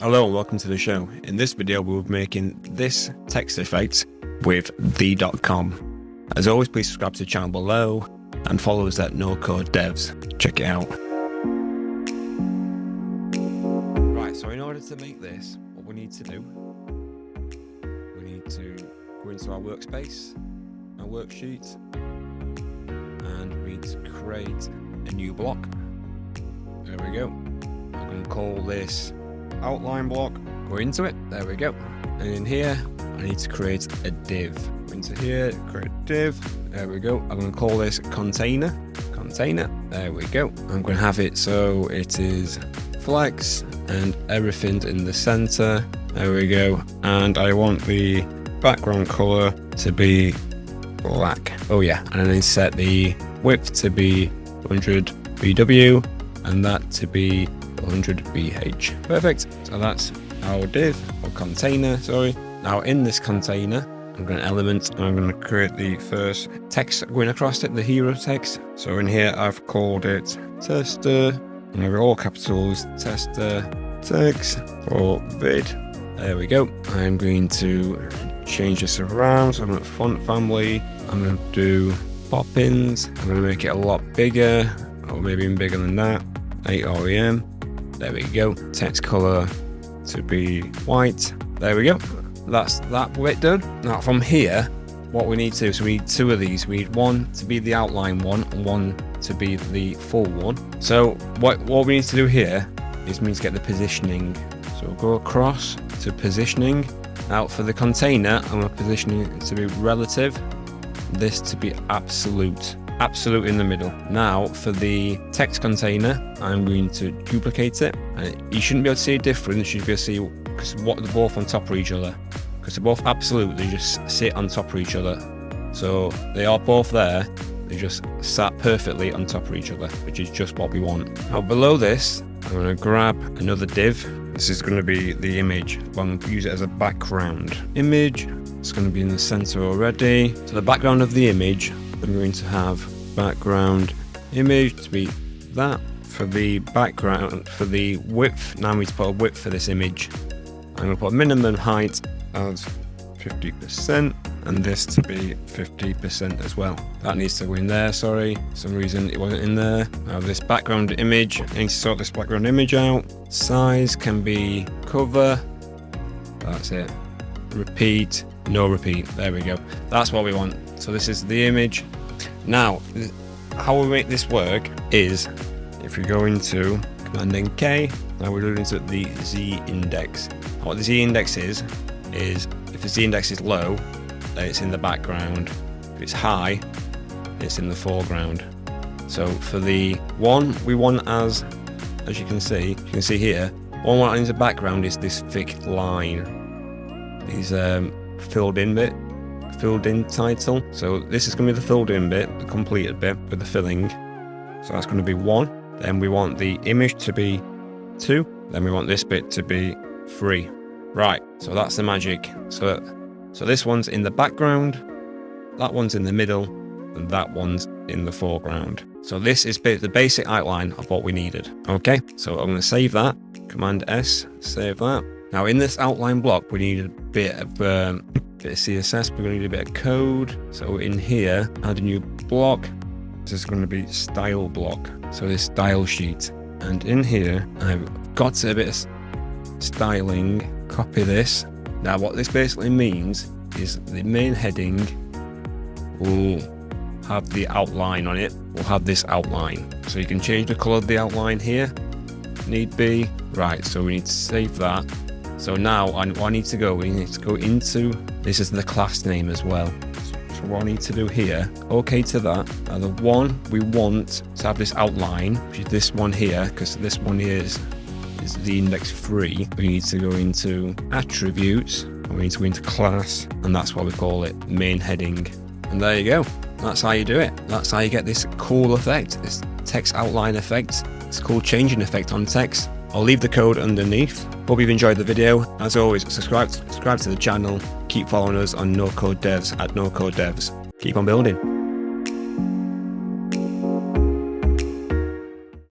Hello and welcome to the show. In this video we'll be making this text effect with the.com. As always, please subscribe to the channel below and follow us at No Code Devs. Check it out. Right, so in order to make this, what we need to do, we need to go into our workspace, our worksheet, and we need to create a new block. There we go. I'm going to call this outline block. Go into it. There we go. And in here, I need to create a div. Go into here, create a div. There we go. I'm going to call this container. Container. There we go. I'm going to have it so it is flex and everything in the center. There we go. And I want the background color to be black. Oh yeah. And then set the width to be 100 BW and that to be 100 BH. Perfect. So that's our div or container, sorry. Now in this container, I'm going to element and I'm going to create the first text going across it, the hero text. So in here, I've called it tester, and they're all capitals, tester text or vid. There we go. I'm going to change this around. So I'm going to font family. I'm going to do pop-ins. I'm going to make it a lot bigger, or maybe even bigger than that. 8 REM. There we go. Text color to be white. There we go. That's that bit done. Now from here, what we need to, so we need two of these. We need one to be the outline one and one to be the full one. So what we need to do here is we need to get the positioning. So we'll go across to positioning. Now for the container, I'm going to position it to be relative. This to be absolute in the middle. Now for the text container, I'm going to duplicate it. And you shouldn't be able to see a difference. You should be able to see because they're both on top of each other. Because they're both absolutely just sit on top of each other. So they are both there. They just sat perfectly on top of each other, which is just what we want. Now below this, I'm going to grab another div. This is going to be the image. I'm going to use it as a background image. It's going to be in the center already. So the background of the image, I'm going to have background image to be that. For the background, for the width, now we need to put a width for this image. I'm going to put minimum height as 50% and this to be 50% as well. That needs to go in there, sorry. For some reason it wasn't in there. Now this background image, I need to sort this background image out. Size can be cover. That's it. Repeat, no repeat. There we go. That's what we want. So this is the image. Now, how we make this work is if we go into Command and K, now we're into the Z index. What the Z index is if the Z index is low, then it's in the background. If it's high, it's in the foreground. So for the one we want as you can see here, one we want in the background is this thick line. These filled in title. So this is going to be the filled in bit, the completed bit with the filling. So that's going to be 1. Then we want the image to be 2. Then we want this bit to be 3. Right, so that's the magic. So this one's in the background, that one's in the middle, and that one's in the foreground. So this is the basic outline of what we needed. Okay, so I'm going to save that. Command S, save that. Now in this outline block, we need a bit of CSS, we're going to need a bit of code. So in here, add a new block. This is going to be style block. So this style sheet. And in here, I've got a bit of styling. Copy this. Now what this basically means is the main heading will have the outline on it. We'll have this outline. So you can change the color of the outline here. Need be. Right, so we need to save that. So now we need to go into, this is the class name as well. So what I need to do here, okay to that. Now the one we want to have this outline, which is this one here, because this one here is the index 3. We need to go into attributes, and we need to go into class, and that's what we call it, main heading. And there you go. That's how you do it. That's how you get this cool effect, this text outline effect. It's a cool changing effect on text. I'll leave the code underneath. Hope you've enjoyed the video. As always, subscribe to the channel. Keep following us on No Code Devs at No Code Devs. Keep on building.